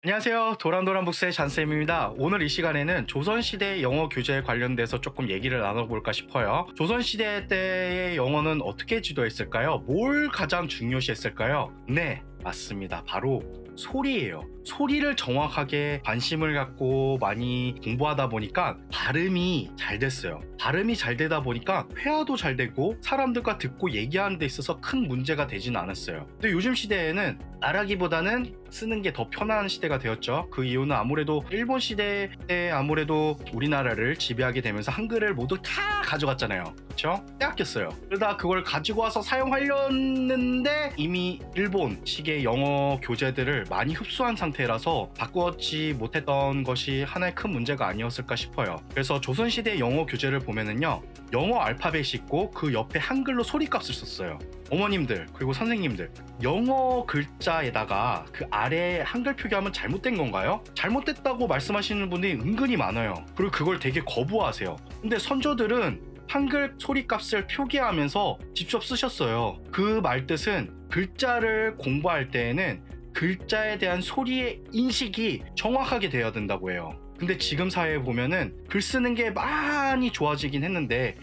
안녕하세요. 도란도란북스의 잔쌤입니다. 오늘 이 시간에는 조선시대 영어 교재에 관련돼서 조금 얘기를 나눠볼까 싶어요. 조선시대 때의 영어는 어떻게 지도했을까요? 뭘 가장 중요시했을까요? 네, 맞습니다. 바로 소리예요. 소리를 정확하게 관심을 갖고 많이 공부하다 보니까 발음이 잘 됐어요. 발음이 잘 되다 보니까 회화도 잘 되고 사람들과 듣고 얘기하는 데 있어서 큰 문제가 되진 않았어요. 근데 요즘 시대에는 말하기보다는 쓰는 게 더 편한 시대가 되었죠. 그 이유는 아무래도 일본 시대 때 아무래도 우리나라를 지배하게 되면서 한글을 모두 다 가져갔잖아요. 그렇죠? 빼앗겼어요. 그러다 그걸 가지고 와서 사용하려는데 이미 일본식의 영어 교재들을 많이 흡수한 상태라서 바꾸지 못했던 것이 하나의 큰 문제가 아니었을까 싶어요. 그래서 조선시대 영어 교재를 보면은요, 영어 알파벳이 있고 그 옆에 한글로 소리값을 썼어요. 어머님들 그리고 선생님들, 영어 글자에다가 그 아래 한글 표기하면 잘못된 건가요? 잘못됐다고 말씀하시는 분들이 은근히 많아요. 그리고 그걸 되게 거부하세요. 근데 선조들은 한글 소리값을 표기하면서 직접 쓰셨어요. 그 말뜻은 글자를 공부할 때에는 글자에 대한 소리의 인식이 정확하게 돼야 된다고 해요. 근데 지금 사회에 보면은 글 쓰는 게 많이 좋아지긴 했는데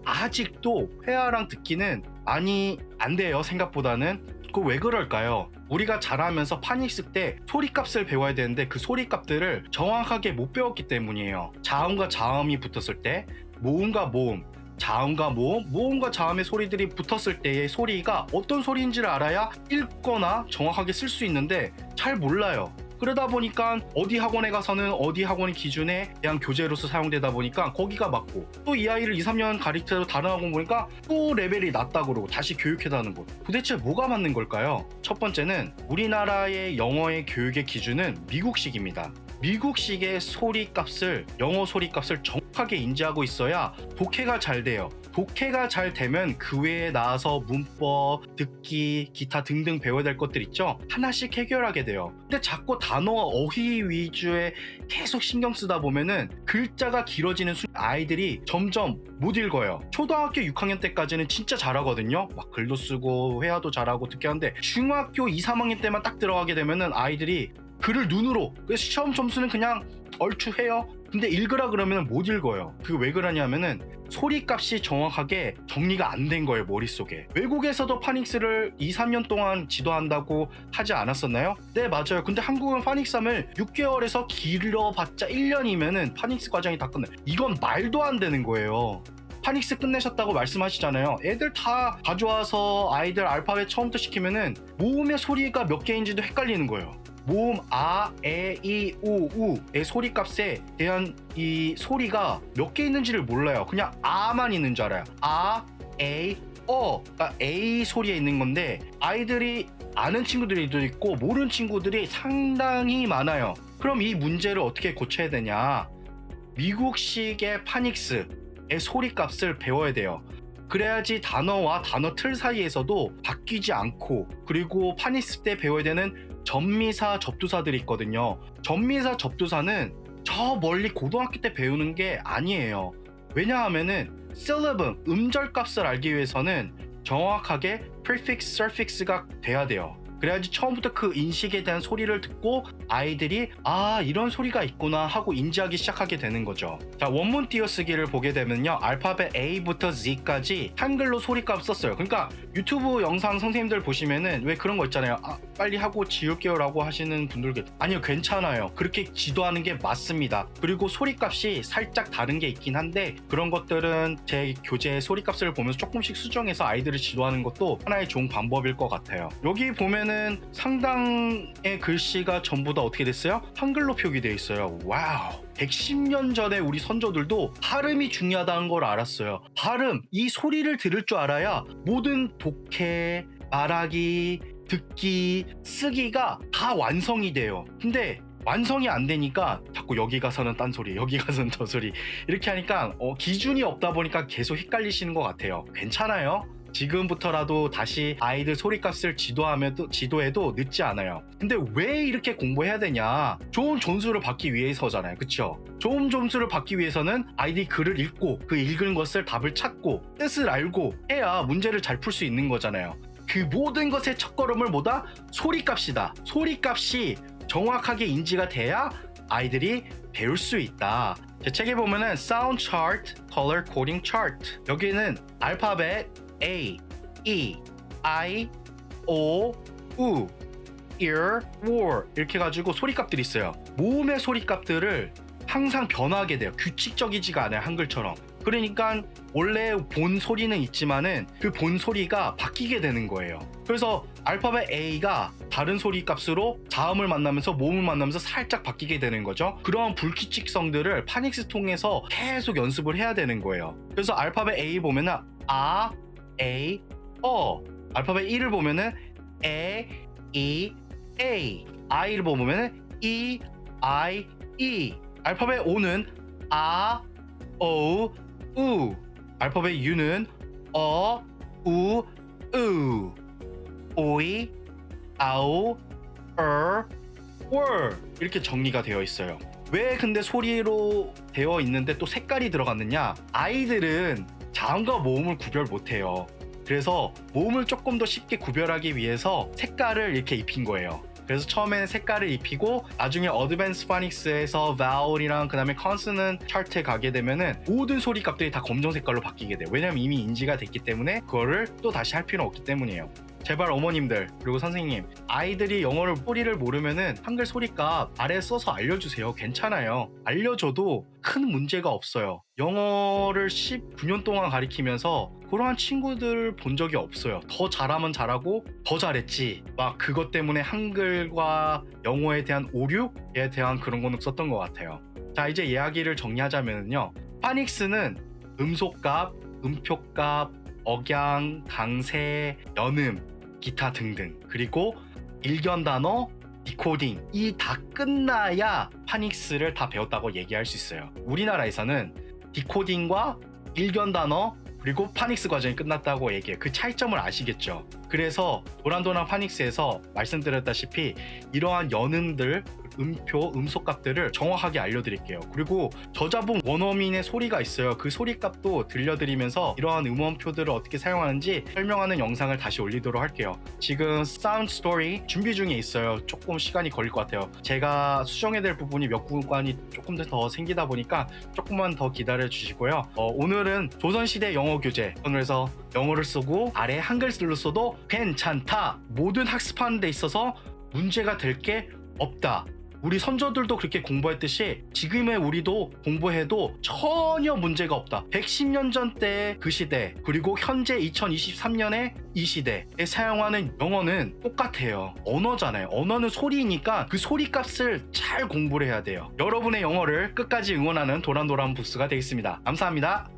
아직도 회화랑 듣기는 많이 안 돼요. 생각보다는. 그 왜 그럴까요? 우리가 자라면서 파닉스 때 소리값을 배워야 되는데 그 소리값들을 정확하게 못 배웠기 때문이에요. 자음과 자음이 붙었을 때, 모음과 모음, 자음과 모음, 모음과 자음의 소리들이 붙었을 때의 소리가 어떤 소리인지를 알아야 읽거나 정확하게 쓸 수 있는데 잘 몰라요. 그러다 보니까 어디 학원에 가서는 어디 학원의 기준에 대한 교재로서 사용되다 보니까 거기가 맞고, 또 이 아이를 2, 3년 가르쳐도 다른 학원 보니까 또 레벨이 낮다 그러고 다시 교육해다는 거, 도대체 뭐가 맞는 걸까요? 첫 번째는 우리나라의 영어의 교육의 기준은 미국식입니다. 미국식의 소리값을, 영어 소리값을 정확하게 인지하고 있어야 독해가 잘 돼요. 독해가 잘 되면 그 외에 나와서 문법, 듣기, 기타 등등 배워야 될 것들 있죠? 하나씩 해결하게 돼요. 근데 자꾸 단어와 어휘 위주에 계속 신경 쓰다 보면은 글자가 길어지는 아이들이 점점 못 읽어요. 초등학교 6학년 때까지는 진짜 잘하거든요. 막 글도 쓰고 회화도 잘하고 듣기 하는데 중학교 2, 3학년 때만 딱 들어가게 되면은 아이들이 글을 눈으로, 그래서 시험 점수는 그냥 얼추 해요. 근데 읽으라 그러면 못 읽어요. 그게 왜 그러냐면은 소리값이 정확하게 정리가 안 된 거예요, 머릿속에. 외국에서도 파닉스를 2, 3년 동안 지도한다고 하지 않았었나요? 네, 맞아요. 근데 한국은 파닉스함을 6개월에서 길어봤자 1년이면은 파닉스 과정이 다 끝나요. 이건 말도 안 되는 거예요. 파닉스 끝내셨다고 말씀하시잖아요. 애들 다 가져와서 아이들 알파벳 처음부터 시키면은 모음의 소리가 몇 개인지도 헷갈리는 거예요. 모음 아, 에, 이, 우, 우의 소리값에 대한 이 소리가 몇 개 있는지를 몰라요. 그냥 아만 있는 줄 알아요. 아, 에이, 어가 A 소리에 있는 건데 아이들이 아는 친구들도 있고 모르는 친구들이 상당히 많아요. 그럼 이 문제를 어떻게 고쳐야 되냐? 미국식의 파닉스의 소리값을 배워야 돼요. 그래야지 단어와 단어 틀 사이에서도 바뀌지 않고, 그리고 파닉스 때 배워야 되는 접미사 접두사들이 있거든요. 접미사 접두사는 저 멀리 고등학교 때 배우는 게 아니에요. 왜냐하면은 syllable, 음절값을 알기 위해서는 정확하게 prefix, suffix가 돼야 돼요. 그래야지 처음부터 그 인식에 대한 소리를 듣고 아이들이 아, 이런 소리가 있구나 하고 인지하기 시작하게 되는 거죠. 자, 원문 띄어쓰기를 보게 되면요, 알파벳 A부터 Z까지 한글로 소리값 썼어요. 그러니까 유튜브 영상 선생님들 보시면은 왜 그런 거 있잖아요. 아, 빨리 하고 지울게요 라고 하시는 분들, 아니요, 괜찮아요. 그렇게 지도하는 게 맞습니다. 그리고 소리값이 살짝 다른 게 있긴 한데 그런 것들은 제 교재 소리값을 보면서 조금씩 수정해서 아이들을 지도하는 것도 하나의 좋은 방법일 것 같아요. 여기 보면 상당의 글씨가 전부 다 어떻게 됐어요? 한글로 표기되어 있어요. 와우. 110년 전에 우리 선조들도 발음이 중요하다는 걸 알았어요. 발음, 이 소리를 들을 줄 알아야 모든 독해, 말하기, 듣기, 쓰기가 다 완성이 돼요. 근데 완성이 안 되니까 자꾸 여기 가서는 딴 소리, 여기 가서는 저 소리, 이렇게 하니까 기준이 없다 보니까 계속 헷갈리시는 것 같아요. 괜찮아요. 지금부터라도 다시 아이들 소리값을 지도해도 늦지 않아요. 근데 왜 이렇게 공부해야 되냐? 좋은 점수를 받기 위해서잖아요. 그쵸? 좋은 점수를 받기 위해서는 아이들이 글을 읽고 그 읽은 것을 답을 찾고 뜻을 알고 해야 문제를 잘 풀 수 있는 거잖아요. 그 모든 것의 첫걸음을 뭐다? 소리값이다. 소리값이 정확하게 인지가 돼야 아이들이 배울 수 있다. 제 책에 보면은 Sound Chart, Color Coding Chart, 여기는 알파벳 A, E, I, O, U, ear, war 이렇게 가지고 소리값들이 있어요. 모음의 소리값들을 항상 변화하게 돼요. 규칙적이지가 않아요, 한글처럼. 그러니까 원래 본 소리는 있지만은 그 본 소리가 바뀌게 되는 거예요. 그래서 알파벳 A가 다른 소리 값으로 자음을 만나면서 모음을 만나면서 살짝 바뀌게 되는 거죠. 그런 불규칙성들을 파닉스 통해서 계속 연습을 해야 되는 거예요. 그래서 알파벳 A 보면은 아, A, 어. 알파벳 E를 보면은 에, 이, A. I를 보면은 E, I, E. 알파벳 O는 아, 오, 우. 알파벳 U는 어, 우, 으. 오이, 아오, 월 이렇게 정리가 되어 있어요. 왜 근데 소리로 되어 있는데 또 색깔이 들어갔느냐? 아이들은 자음과 모음을 구별 못해요. 그래서 모음을 조금 더 쉽게 구별하기 위해서 색깔을 이렇게 입힌 거예요. 그래서 처음에는 색깔을 입히고 나중에 어드밴스 파닉스에서 vowel이랑 그 다음에 consonant 차트에 가게 되면은 모든 소리 값들이 다 검정 색깔로 바뀌게 돼요. 왜냐면 이미 인지가 됐기 때문에 그거를 또 다시 할 필요는 없기 때문이에요. 제발 어머님들 그리고 선생님, 아이들이 영어를 소리를 모르면은 한글 소리값 아래에 써서 알려주세요. 괜찮아요. 알려줘도 큰 문제가 없어요. 영어를 19년 동안 가리키면서 그러한 친구들을 본 적이 없어요. 더 잘하면 잘하고 더 잘했지, 막 그것 때문에 한글과 영어에 대한 오류에 대한 그런 거는 썼던 것 같아요. 자, 이제 이야기를 정리하자면요, 파닉스는 음소값, 음표값, 억양, 강세, 연음, 기타 등등, 그리고 일견 단어, 디코딩, 이 다 끝나야 파닉스를 다 배웠다고 얘기할 수 있어요. 우리나라에서는 디코딩과 일견 단어 그리고 파닉스 과정이 끝났다고 얘기해요. 그 차이점을 아시겠죠? 그래서 도란도란 파닉스에서 말씀드렸다시피 이러한 연음들, 음표, 음소값들을 정확하게 알려드릴게요. 그리고 저자분 원어민의 소리가 있어요. 그 소리값도 들려드리면서 이러한 음원표들을 어떻게 사용하는지 설명하는 영상을 다시 올리도록 할게요. 지금 사운드 스토리 준비 중에 있어요. 조금 시간이 걸릴 것 같아요. 제가 수정해야 될 부분이 몇 구간이 조금 더 생기다 보니까 조금만 더 기다려 주시고요. 오늘은 조선시대 영어 교재, 그래서 영어를 쓰고 아래 한글로 써도 괜찮다, 모든 학습하는 데 있어서 문제가 될 게 없다. 우리 선조들도 그렇게 공부했듯이 지금의 우리도 공부해도 전혀 문제가 없다. 110년 전 때의 그 시대, 그리고 현재 2023년의 이 시대에 사용하는 영어는 똑같아요. 언어잖아요. 언어는 소리니까 그 소리값을 잘 공부를 해야 돼요. 여러분의 영어를 끝까지 응원하는 도란도란 부스가 되겠습니다. 감사합니다.